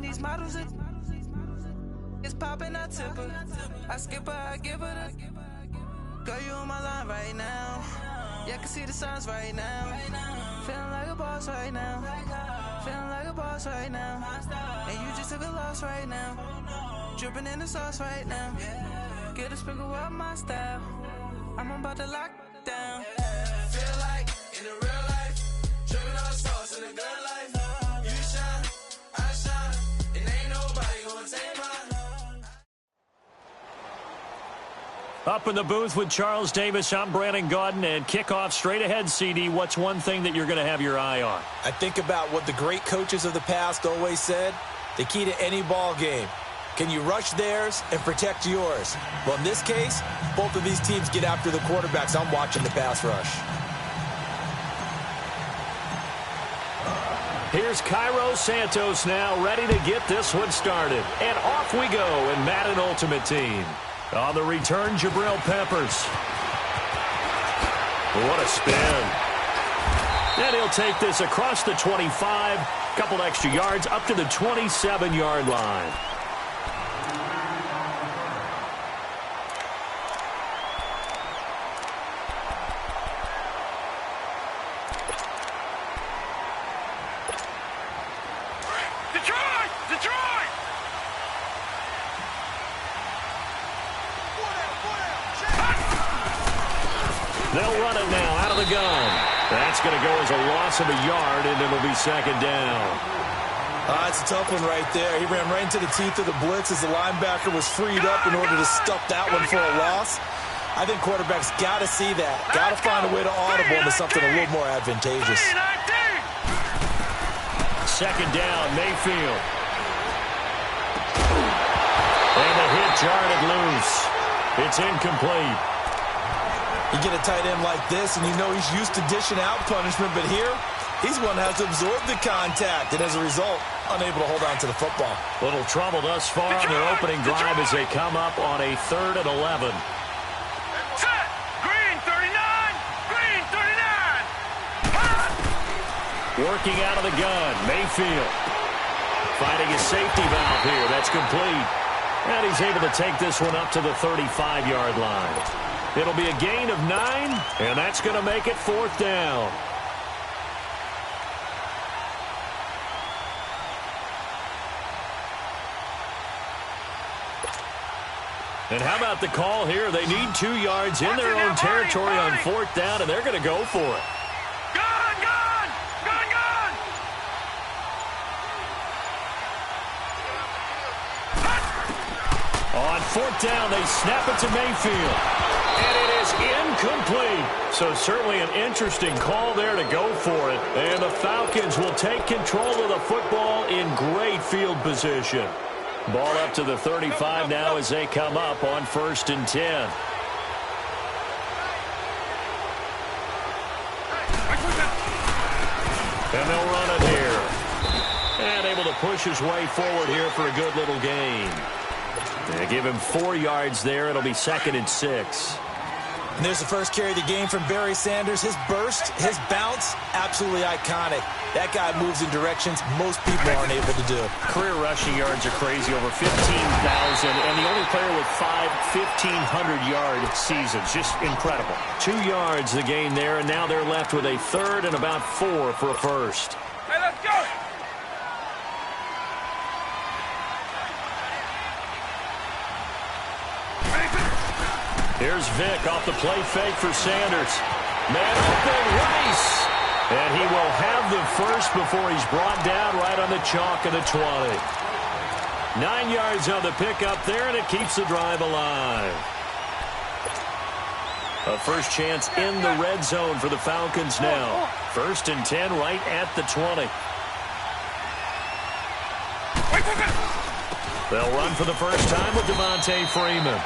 These models are it's popping, I tip her. I skip her, I give her the. Girl, you on my line right now. Yeah, I can see the signs right now. Feeling like a boss right now. Feeling like a boss right now. And you just took a loss right now. Dripping in the sauce right now. Get a sprinkle up my style. I'm about to lock down. Feel like in the real life, dripping on sauce in the good life. You shine, I shine, and ain't nobody gonna take mine. Up in the booth with Charles Davis, I'm Brandon Gaudin, and kickoff straight ahead, CD. What's one thing that you're going to have your eye on? I think about what the great coaches of the past always said. The key to any ball game. Can you rush theirs and protect yours? Well, in this case, both of these teams get after the quarterbacks. I'm watching the pass rush. Here's Cairo Santos now, ready to get this one started. And off we go in Madden Ultimate Team. On the return, Jabril Peppers. What a spin. And he'll take this across the 25, couple extra yards up to the 27-yard line. They'll run it now out of the gun. That's going to go as a loss of a yard, and it'll be second down. It's a tough one right there. He ran right into the teeth of the blitz as the linebacker was freed up in order to stuff that one for a loss. I think quarterbacks got to see that. Got to find a way to audible into something a little more advantageous. Second down, Mayfield. And the hit jarred loose. It's incomplete. You get a tight end like this, and you know he's used to dishing out punishment, but here, he's one that has to absorb the contact, and as a result, unable to hold on to the football. Little trouble thus far on their opening drive as they come up on a 3rd and 11. Set! Green 39! Green 39! Working out of the gun, Mayfield. Finding a safety valve here, that's complete. And he's able to take this one up to the 35-yard line. It'll be a gain of 9, and that's going to make it 4th down. And how about the call here? They need 2 yards in their own territory on 4th down, and they're going to go for it. Gun! Gun! Gun! Gun! On 4th down, they snap it to Mayfield. And it is incomplete. So certainly an interesting call there to go for it. And the Falcons will take control of the football in great field position. Ball up to the 35 now as they come up on 1st and 10. And they'll run it here. And able to push his way forward here for a good little gain. They give him 4 yards there. It'll be 2nd and 6. And there's the first carry of the game from Barry Sanders. His burst, his bounce, absolutely iconic. That guy moves in directions most people aren't able to do. Career rushing yards are crazy, over 15,000, and the only player with 5 1,500-yard seasons. Just incredible. 2 yards the gain there, and now they're left with a 3rd and about 4 for a first. Hey, let's go! Here's Vick off the play fake for Sanders. Man open, Rice. And he will have the first before he's brought down right on the chalk of the 20. 9 yards on the pickup there, and it keeps the drive alive. A first chance in the red zone for the Falcons now. 1st and 10 right at the 20. They'll run for the first time with Devontae Freeman.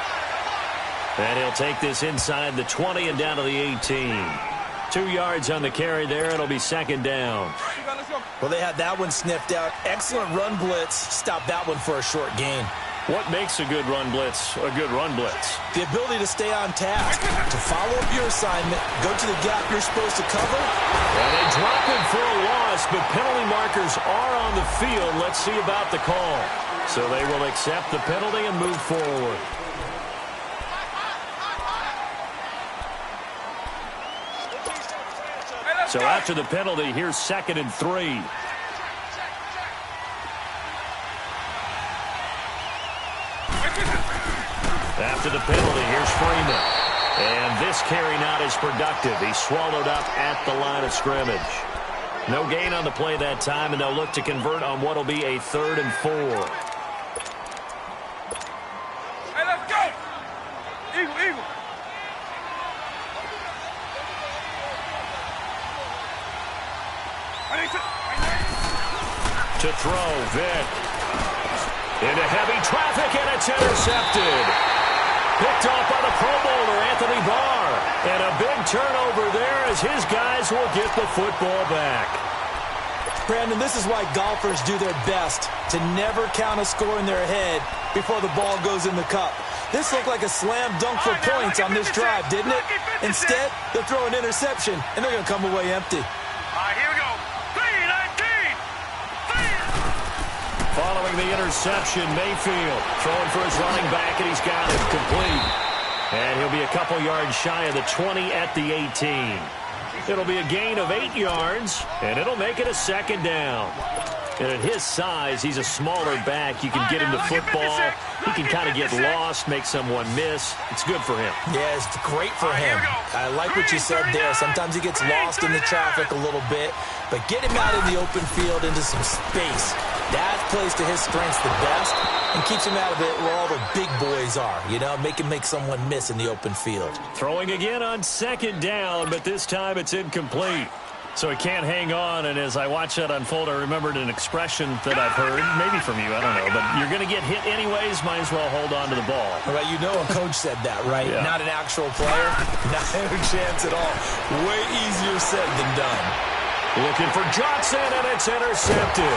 And he'll take this inside the 20 and down to the 18. 2 yards on the carry there. It'll be 2nd down. Well, they had that one sniffed out. Excellent run blitz. Stop that one for a short gain. What makes a good run blitz a good run blitz? The ability to stay on task, to follow up your assignment, go to the gap you're supposed to cover. And they drop him for a loss loss, but penalty markers are on the field. Let's see about the call. So they will accept the penalty and move forward. So after the penalty, here's 2nd and 3. After the penalty, here's Freeman. And this carry not as productive. He's swallowed up at the line of scrimmage. No gain on the play that time, and they'll look to convert on what will be a 3rd and 4. Hey, let's go! Eagle. To throw, Vick. Into heavy traffic, and it's intercepted. Picked off by the Pro Bowler, Anthony Barr. And a big turnover there as his guys will get the football back. Brandon, this is why golfers do their best to never count a score in their head before the ball goes in the cup. This looked like a slam dunk for points on this drive, didn't it? Instead, they'll throw an interception, and they're going to come away empty. All right, here we go. 3-19. Following the interception, Mayfield throwing for his running back, and he's got it complete. And he'll be a couple yards shy of the 20 at the 18. It'll be a gain of 8 yards, and it'll make it a 2nd down. And at his size, he's a smaller back. You can get him to football. He can kind of get lost, make someone miss. It's good for him. Yeah, it's great for him. I like what you said there. Sometimes he gets lost in the traffic a little bit, but get him out in the open field into some space. That plays to his strengths the best and keeps him out of it where all the big boys are, you know, make him make someone miss in the open field. Throwing again on 2nd down, but this time it's incomplete. So he can't hang on, and as I watch that unfold, I remembered an expression that I've heard, maybe from you, I don't know, but you're going to get hit anyways, might as well hold on to the ball. Well, you know a coach said that, right? Yeah. Not an actual player. Not a chance at all. Way easier said than done. Looking for Johnson, and it's intercepted.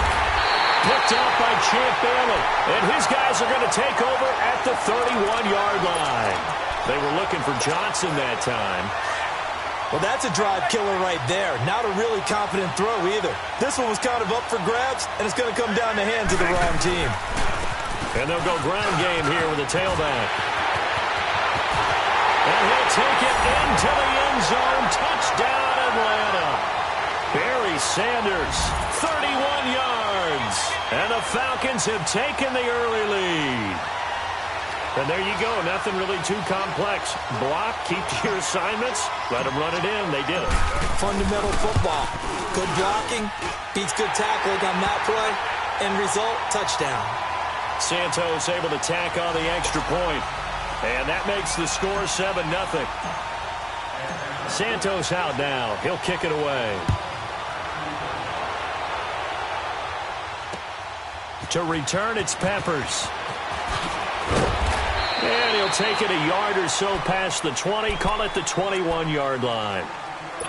Picked off by Champ Bailey, and his guys are going to take over at the 31-yard line. They were looking for Johnson that time. Well, that's a drive killer right there. Not a really confident throw either. This one was kind of up for grabs, and it's going to come down the hands of the wrong team. And they'll go ground game here with a tailback. And he'll take it into the end zone. Touchdown, Atlanta. Barry Sanders, 31 yards. And the Falcons have taken the early lead. And there you go. Nothing really too complex. Block, keep to your assignments, let them run it in. They did it. Fundamental football. Good blocking, beats good tackling on that play. End result, touchdown. Santos able to tack on the extra point. And that makes the score 7-0. Santos out now. He'll kick it away. To return, it's Peppers. And he'll take it a yard or so past the 20, call it the 21-yard line.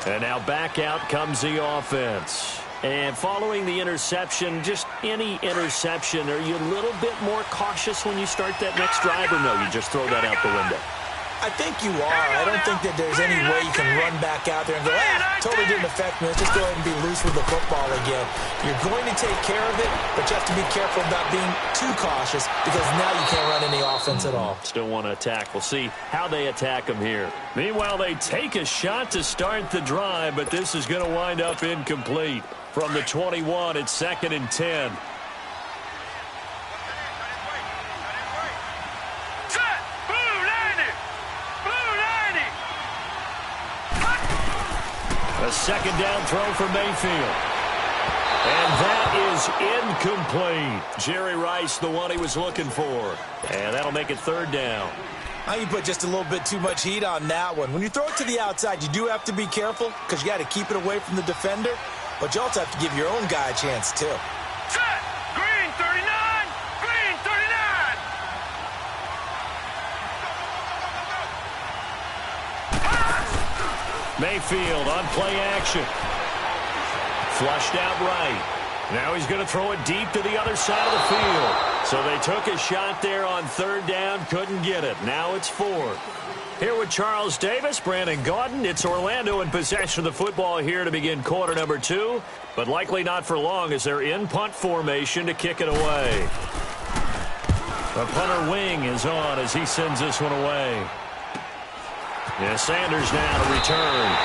And now back out comes the offense. And following the interception, just any interception, are you a little bit more cautious when you start that next drive, or no, you just throw that out the window? I think you are. I don't think that there's any way you can run back out there and go, totally didn't affect me. Let's just go ahead and be loose with the football again. You're going to take care of it, but you have to be careful about being too cautious because now you can't run any offense at all. Still want to attack. We'll see how they attack him here. Meanwhile, they take a shot to start the drive, but this is going to wind up incomplete. From the 21, it's 2nd and 10. A 2nd down throw for Mayfield. And that is incomplete. Jerry Rice, the one he was looking for. And that'll make it 3rd down. Now you put just a little bit too much heat on that one. When you throw it to the outside, you do have to be careful because you got to keep it away from the defender. But you also have to give your own guy a chance, too. Set! Green 39! Green 39! Mayfield on play action. Flushed out right. Now he's going to throw it deep to the other side of the field. So they took a shot there on third down, couldn't get it. Now it's fourth. Here with Charles Davis, Brandon Gaudin. It's Orlando in possession of the football here to begin quarter number 2, but likely not for long as they're in punt formation to kick it away. The punter wing is on as he sends this one away. Yeah, Sanders now to return.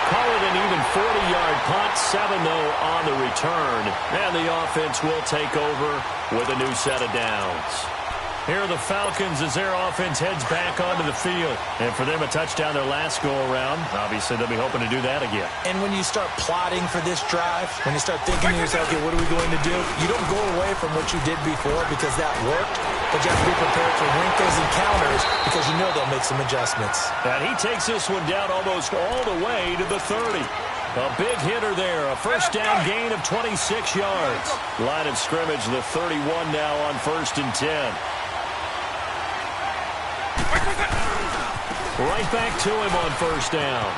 Call it an even 40-yard punt, 7-0 on the return. And the offense will take over with a new set of downs. Here are the Falcons as their offense heads back onto the field. And for them, a touchdown their last go-around. Obviously, they'll be hoping to do that again. And when you start plotting for this drive, when you start thinking to yourself, okay, what are we going to do? You don't go away from what you did before because that worked. But you have to be prepared for wrinkles and counters because you know they'll make some adjustments. And he takes this one down almost all the way to the 30. A big hitter there. A first down gain of 26 yards. Line of scrimmage, the 31 now on 1st and 10. Right back to him on first down.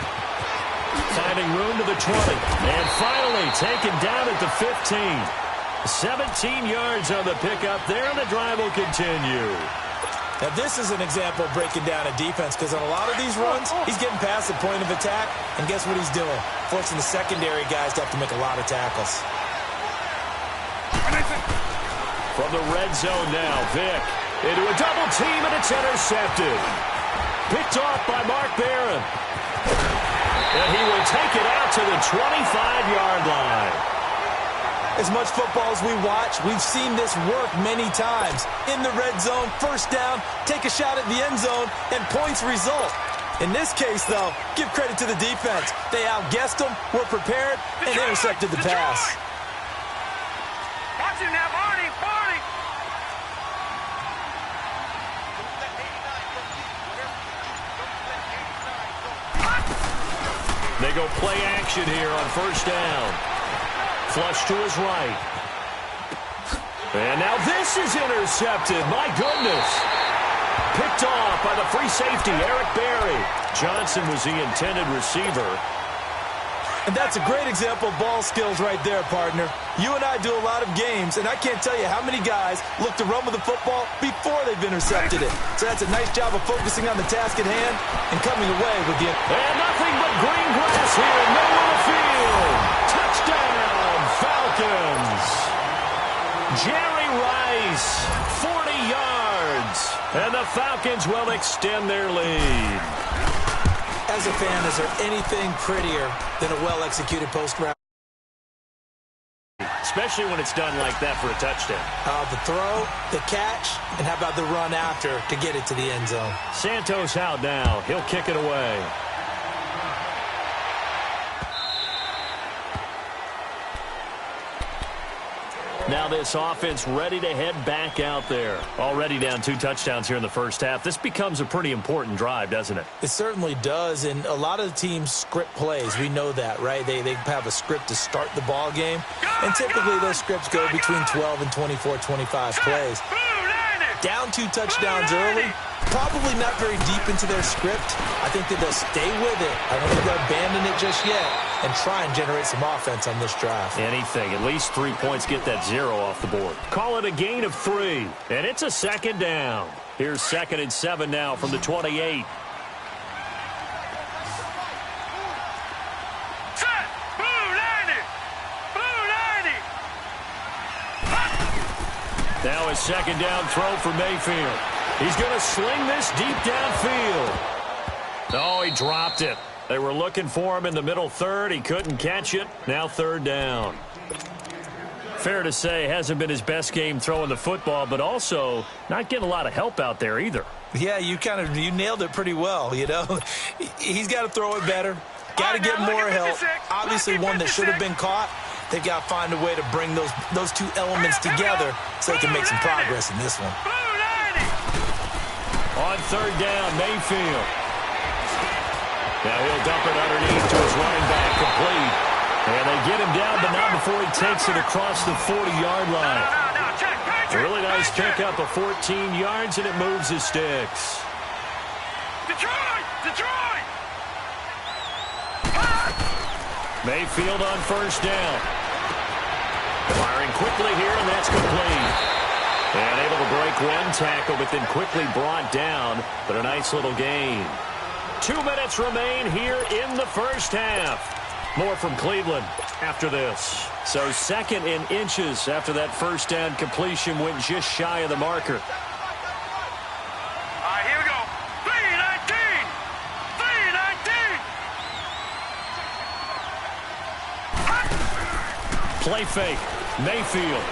Finding room to the 20. And finally taken down at the 15. 17 yards on the pickup there, and the drive will continue. Now, this is an example of breaking down a defense because on a lot of these runs, he's getting past the point of attack, and guess what he's doing? Forcing the secondary guys to have to make a lot of tackles. From the red zone now, Vick into a double team, and it's intercepted. Picked off by Mark Barron. And he will take it out to the 25-yard line. As much football as we watch, we've seen this work many times. In the red zone, first down, take a shot at the end zone, and points result. In this case, though, give credit to the defense. They outguessed them, were prepared, and intercepted the pass. Watch him now, Barney, Barney. They go play action here on first down. Flush to his right. And now this is intercepted. My goodness. Picked off by the free safety, Eric Berry. Johnson was the intended receiver. And that's a great example of ball skills right there, partner. You and I do a lot of games, and I can't tell you how many guys look to run with the football before they've intercepted it. So that's a nice job of focusing on the task at hand and coming away with the... And nothing but green grass here in the middle of the field. Touchdown, Falcons. Jerry Rice, 40 yards. And the Falcons will extend their lead. As a fan, is there anything prettier than a well-executed post route? Especially when it's done like that for a touchdown. The throw, the catch, and how about the run after to get it to the end zone? Santos out now. He'll kick it away. Now this offense ready to head back out there. Already down 2 touchdowns here in the first half. This becomes a pretty important drive, doesn't it? It certainly does, and a lot of the teams script plays. We know that, right? They have a script to start the ball game, and typically those scripts go between 12 and 24, 25 plays. Down 2 touchdowns early, probably not very deep into their script. I think that they'll stay with it. I don't think they'll abandon it just yet and try and generate some offense on this drive. Anything. At least 3 points, get that 0 off the board. Call it a gain of 3, and it's a second down. Here's 2nd and 7 now from the 28. Set! Blue 90! Blue 90! Now a second down throw for Mayfield. He's going to sling this deep downfield. Oh, he dropped it. They were looking for him in the middle third. He couldn't catch it. Now 3rd down. Fair to say, hasn't been his best game throwing the football, but also not getting a lot of help out there either. Yeah, you nailed it pretty well, you know. He's got to throw it better. Got to get more help. Obviously one that should have been caught. They've got to find a way to bring those 2 elements together so they can make some progress in this one. On 3rd down, Mayfield. Now he'll dump it underneath to his running back, complete. And they get him down, but not before he takes it across the 40-yard line. A really nice pickup of 14 yards, and it moves his sticks. Detroit! Detroit! Mayfield on 1st down. Firing quickly here, and that's complete. And able to break one tackle, but then quickly brought down. But a nice little gain. 2 minutes remain here in the first half. More from Cleveland after this. So 2nd in inches after that first down completion went just shy of the marker. All right, here we go. 3-19. 3-19. Play fake. Mayfield.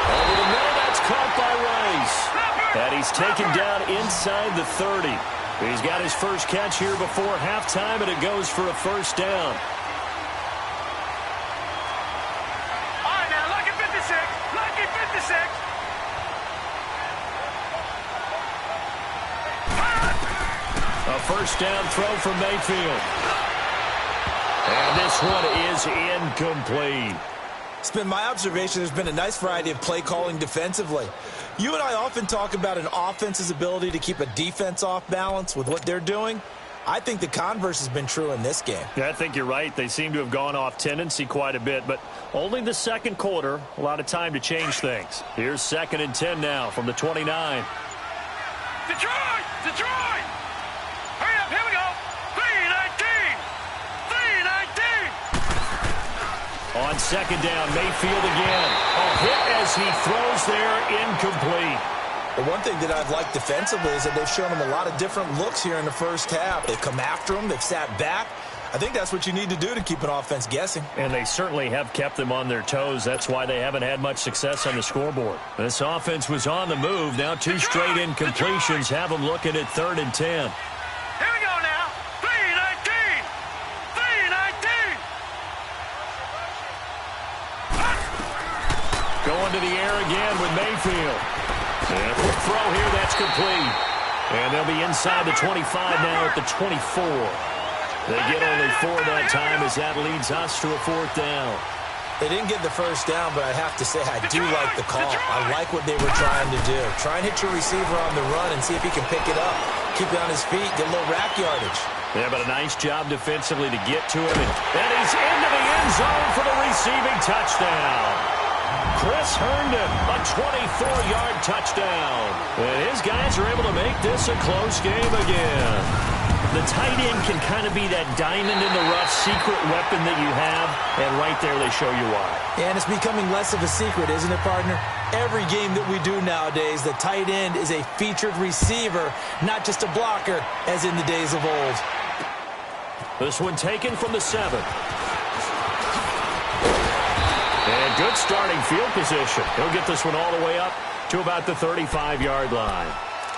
Over the middle, that's caught by Rice. And he's taken down inside the 30. He's got his first catch here before halftime, and it goes for a first down. All right, now, lucky 56. Lucky 56. A first down throw from Mayfield. And this one is incomplete. It's been my observation there's been a nice variety of play calling defensively. You and I often talk about an offense's ability to keep a defense off balance with what they're doing. I think the converse has been true in this game. Yeah, I think you're right. They seem to have gone off tendency quite a bit, but only the second quarter, a lot of time to change things. Here's 2nd and 10 now from the 29. Detroit! Detroit! Hurry up, here we go. 3-19. 3-19. On 2nd down, Mayfield again. A hit as he throws there, incomplete. The one thing that I've liked defensively is that they've shown him a lot of different looks here in the first half. They've come after him. They've sat back. I think that's what you need to do to keep an offense guessing. And they certainly have kept them on their toes. That's why they haven't had much success on the scoreboard. This offense was on the move. Now 2 straight incompletions have them looking at 3rd and 10. Here we go now. 3-19. 3-19. Going to the air again with Mayfield. And a quick throw here, that's complete. And they'll be inside the 25 now at the 24. They get only 4 that time as that leads us to a 4th down. They didn't get the first down, but I have to say I do like the call. I like what they were trying to do. Try and hit your receiver on the run and see if he can pick it up. Keep it on his feet, get a little rack yardage. Yeah, but a nice job defensively to get to him. And he's into the end zone for the receiving touchdown. Chris Herndon, a 24-yard touchdown. And his guys are able to make this a close game again. The tight end can kind of be that diamond in the rough secret weapon that you have, and right there they show you why. And it's becoming less of a secret, isn't it, partner? Every game that we do nowadays, the tight end is a featured receiver, not just a blocker, as in the days of old. This one taken from the 7. And good starting field position. He'll get this one all the way up to about the 35-yard line.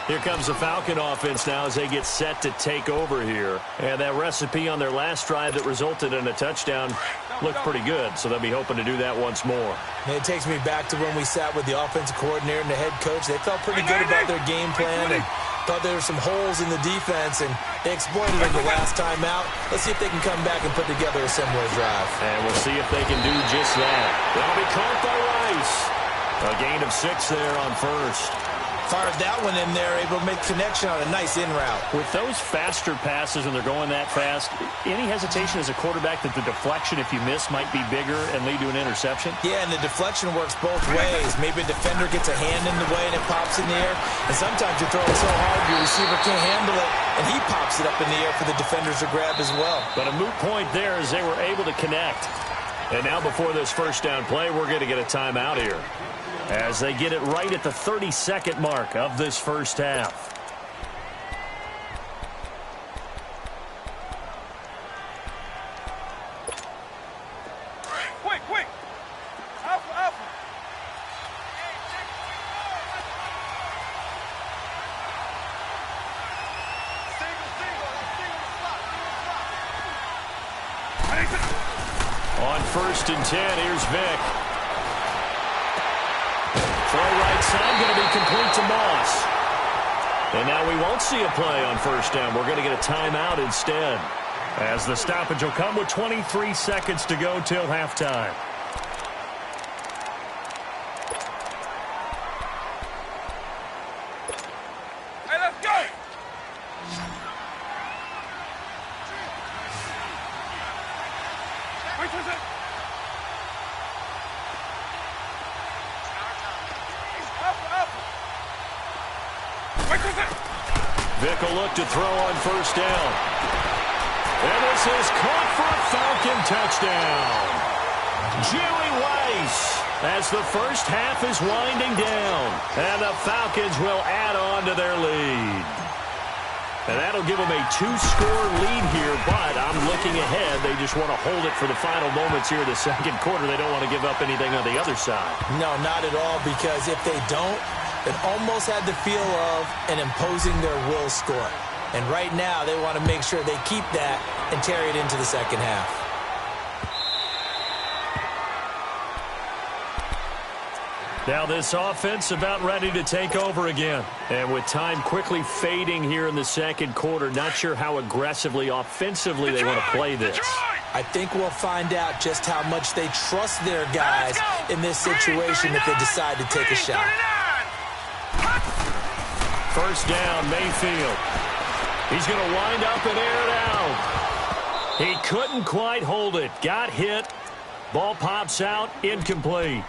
Here comes the Falcon offense now as they get set to take over here. And that recipe on their last drive that resulted in a touchdown looked pretty good, so they'll be hoping to do that once more. And it takes me back to when we sat with the offensive coordinator and the head coach. They felt pretty good about their game plan and thought there were some holes in the defense, and they exploited them the last time out. Let's see if they can come back and put together a similar drive. And we'll see if they can do just that. That'll be caught by Rice. A gain of 6 there on first. Fired that one in there, able to make connection on a nice in route. With those faster passes and they're going that fast, any hesitation as a quarterback that the deflection, if you miss, might be bigger and lead to an interception? Yeah, and the deflection works both ways. Maybe a defender gets a hand in the way and it pops in the air. And sometimes you throw it so hard your receiver can't handle it, and he pops it up in the air for the defenders to grab as well. But a moot point there as they were able to connect. And now before this first down play, we're going to get a timeout here, as they get it right at the 30-second mark of this first half. Quick, quick. Alpha, alpha. On 1st and 10, here's Vic. Throw right side, going to be complete to Moss. And now we won't see a play on first down. We're going to get a timeout instead, as the stoppage will come with 23 seconds to go till halftime. Hey, let's go. Wait for a second. take a look to throw on first down. And this is caught for a Falcon touchdown. Jerry Rice, as the first half is winding down. And the Falcons will add on to their lead. And that'll give them a 2-score lead here, but I'm looking ahead. They just want to hold it for the final moments here in the second quarter. They don't want to give up anything on the other side. No, not at all, because if they don't, it almost had the feel of an imposing their will score. And right now, they want to make sure they keep that and carry it into the second half. Now this offense about ready to take over again. And with time quickly fading here in the second quarter, not sure how aggressively, offensively they want to play this. I think we'll find out just how much they trust their guys in this situation if they decide to take a shot. First down, Mayfield. He's going to wind up and air it out. He couldn't quite hold it. Got hit. Ball pops out, incomplete.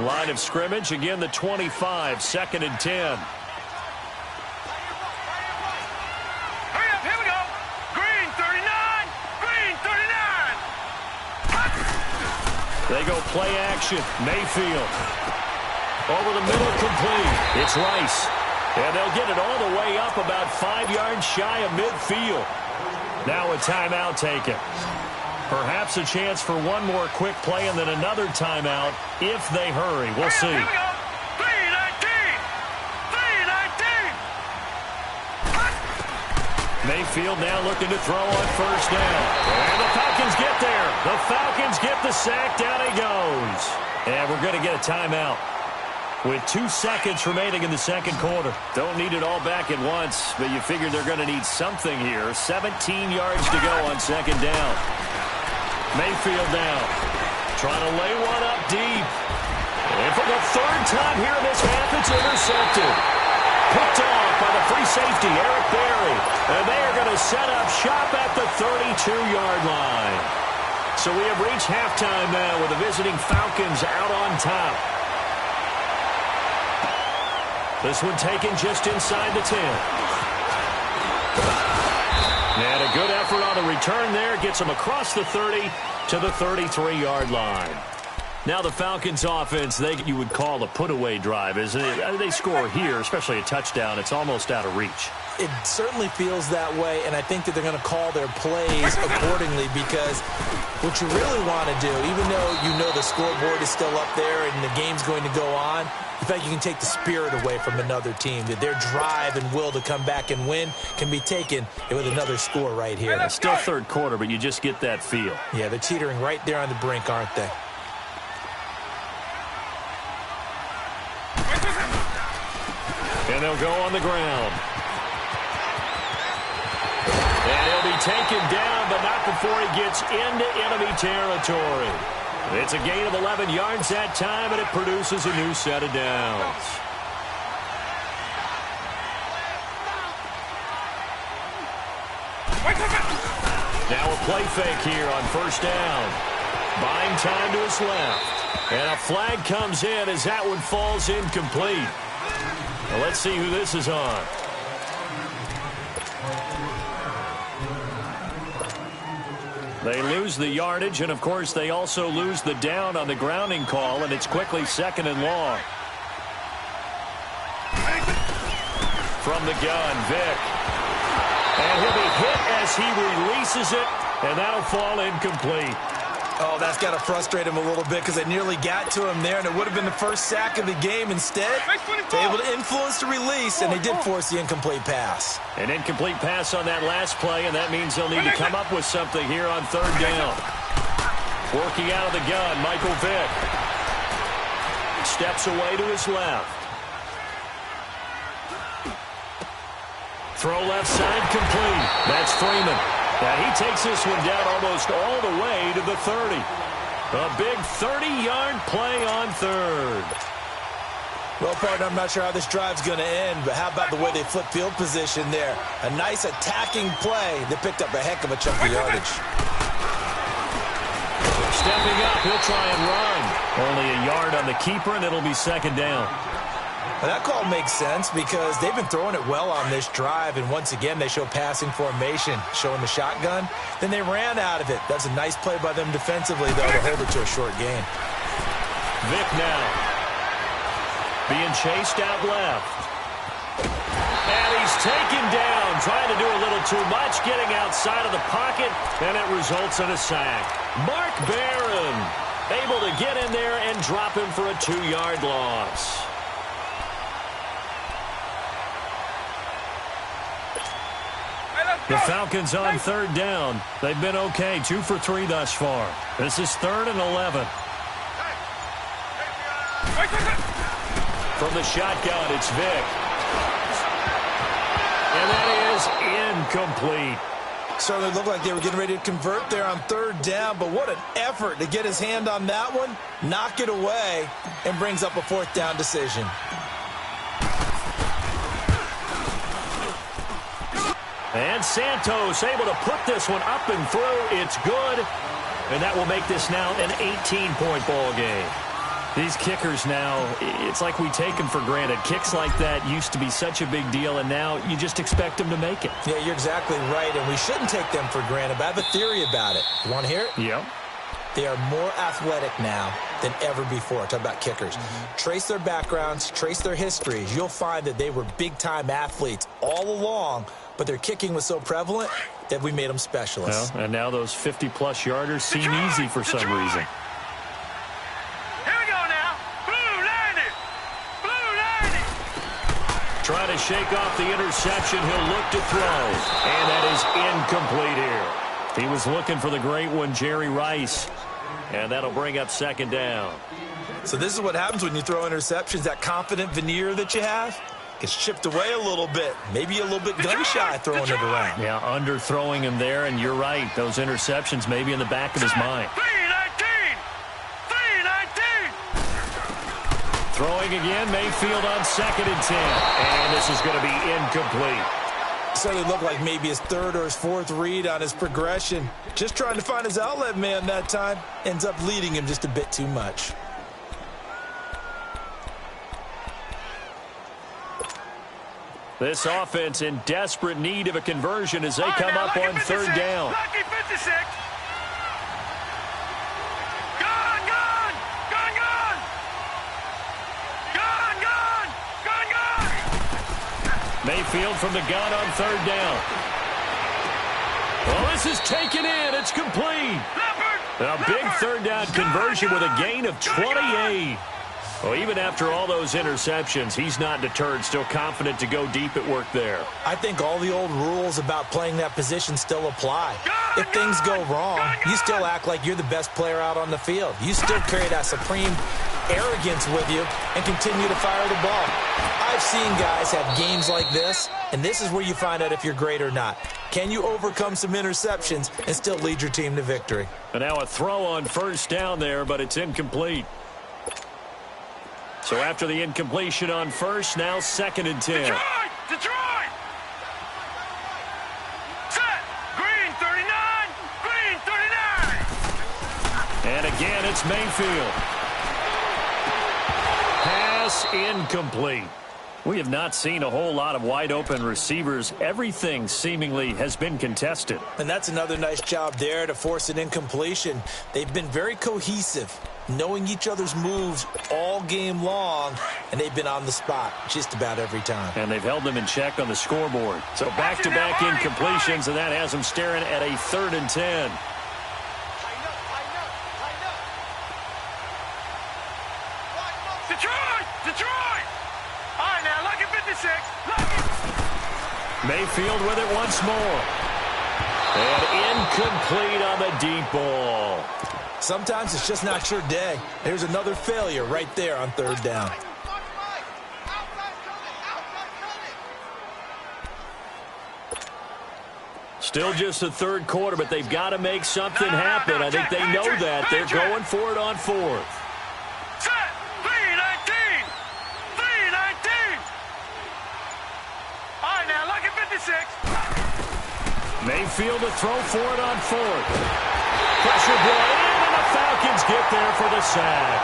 Line of scrimmage, again the 25, 2nd and 10. Hurry up, here we go. Green 39, green 39. They go play action. Mayfield. Over the middle, complete. It's Rice. And they'll get it all the way up about 5 yards shy of midfield. Now a timeout taken. Perhaps a chance for one more quick play and then another timeout if they hurry. We'll see. Here we go. 3-19. 3-19. Mayfield now looking to throw on first down. And the Falcons get there. The Falcons get the sack. Down he goes. And we're going to get a timeout with 2 seconds remaining in the second quarter. Don't need it all back at once, but you figure they're going to need something here. 17 yards to go on second down. Mayfield now, trying to lay one up deep. And for the third time here in this half, it's intercepted. Picked off by the free safety, Eric Berry. And they are going to set up shop at the 32-yard line. So we have reached halftime now with the visiting Falcons out on top. This one taken just inside the 10. And a good effort on the return there. Gets them across the 30 to the 33-yard line. Now the Falcons offense, you would call a put-away drive, isn't it? They score here, especially a touchdown. It's almost out of reach. It certainly feels that way, and I think that they're going to call their plays accordingly, because what you really want to do, even though you know the scoreboard is still up there and the game's going to go on, in fact, you can take the spirit away from another team, that their drive and will to come back and win can be taken with another score right here. It's still third quarter, but you just get that feel. Yeah, they're teetering right there on the brink, aren't they? And they'll go on the ground. And he'll be taken down, but not before he gets into enemy territory. It's a gain of 11 yards that time, and it produces a new set of downs. Now a play fake here on first down. Buying time to his left. And a flag comes in as that one falls incomplete. Well, let's see who this is on. They lose the yardage, and, of course, they also lose the down on the grounding call, and it's quickly 2nd and long. From the gun, Vick. And he'll be hit as he releases it, and that'll fall incomplete. Oh, that's got to frustrate him a little bit, because they nearly got to him there, and it would have been the first sack of the game. Instead, they're able to influence the release, and they did force the incomplete pass. An incomplete pass on that last play, and that means they'll need to come up with something here on third down. Working out of the gun, Michael Vick. Steps away to his left. Throw left side complete. That's Freeman. Now he takes this one down almost all the way to the 30. A big 30-yard play on third. Well, partner, I'm not sure how this drive's going to end, but how about the way they flip field position there? A nice attacking play. They picked up a heck of a chunk of yardage. Stepping up, he'll try and run. Only a yard on the keeper, and it'll be 2nd down. Well, that call makes sense because they've been throwing it well on this drive, and once again they show passing formation, showing the shotgun. Then they ran out of it. That's a nice play by them defensively, though, to hold it to a short gain. Vic now being chased out left. And he's taken down, trying to do a little too much, getting outside of the pocket, and it results in a sack. Mark Barron able to get in there and drop him for a 2-yard loss. The Falcons on third down. They've been okay, 2 for 3 thus far. This is 3rd and 11. From the shotgun, it's Vic. And that is incomplete. Certainly looked like they were getting ready to convert there on 3rd down, but what an effort to get his hand on that one, knock it away, and brings up a 4th down decision. And Santos able to put this one up and through. It's good. And that will make this now an 18-point ball game. These kickers now, it's like we take them for granted. Kicks like that used to be such a big deal, and now you just expect them to make it. Yeah, you're exactly right, and we shouldn't take them for granted, but I have a theory about it. You want to hear it? Yep. They are more athletic now than ever before. Talk about kickers. Trace their backgrounds, trace their histories. You'll find that they were big-time athletes all along, but their kicking was so prevalent that we made them specialists. Well, and now those 50-plus yarders seem easy for some reason. Trying to shake off the interception. He'll look to throw. And that is incomplete here. He was looking for the great one, Jerry Rice. And that'll bring up 2nd down. So this is what happens when you throw interceptions. That confident veneer that you have gets chipped away a little bit. Maybe a little bit gun-shy throwing it around. Yeah, underthrowing him there, and you're right. Those interceptions may be in the back of his mind. 3-19. Throwing again, Mayfield on 2nd and 10. And this is going to be incomplete. Certainly looked like maybe his 3rd or his 4th read on his progression. Just trying to find his outlet man that time. Ends up leading him just a bit too much. This offense in desperate need of a conversion as they come up on 3rd down. Lucky 56. Mayfield from the gun on 3rd down. Well, this is taken in. It's complete. A big 3rd down conversion with a gain of 28. Well, even after all those interceptions, he's not deterred, still confident to go deep at work there. I think all the old rules about playing that position still apply. If things go wrong, you still act like you're the best player out on the field. You still carry that supreme arrogance with you and continue to fire the ball. I've seen guys have games like this, and this is where you find out if you're great or not. Can you overcome some interceptions and still lead your team to victory? And now a throw on 1st down there, but it's incomplete. So after the incompletion on 1st, now 2nd and 10. Detroit! Set! Green 39! Green 39! And again, it's Mayfield. Pass incomplete. We have not seen a whole lot of wide-open receivers. Everything seemingly has been contested. And that's another nice job there to force an incompletion. They've been very cohesive, knowing each other's moves all game long, and they've been on the spot just about every time. And they've held them in check on the scoreboard. So back-to-back incompletions, and that has them staring at a 3rd and 10. Detroit! All right, now, lucky 56. Lucky. Mayfield with it once more. And incomplete on the deep ball. Sometimes it's just not your day. There's another failure right there on 3rd down. Still just the 3rd quarter, but they've got to make something happen. I think they know that. They're going for it on 4th. Set! 3-19! 3-19! All right, now, lucky 56. Mayfield to throw for it on 4th. Pressure brought in, and the Falcons get there for the sack.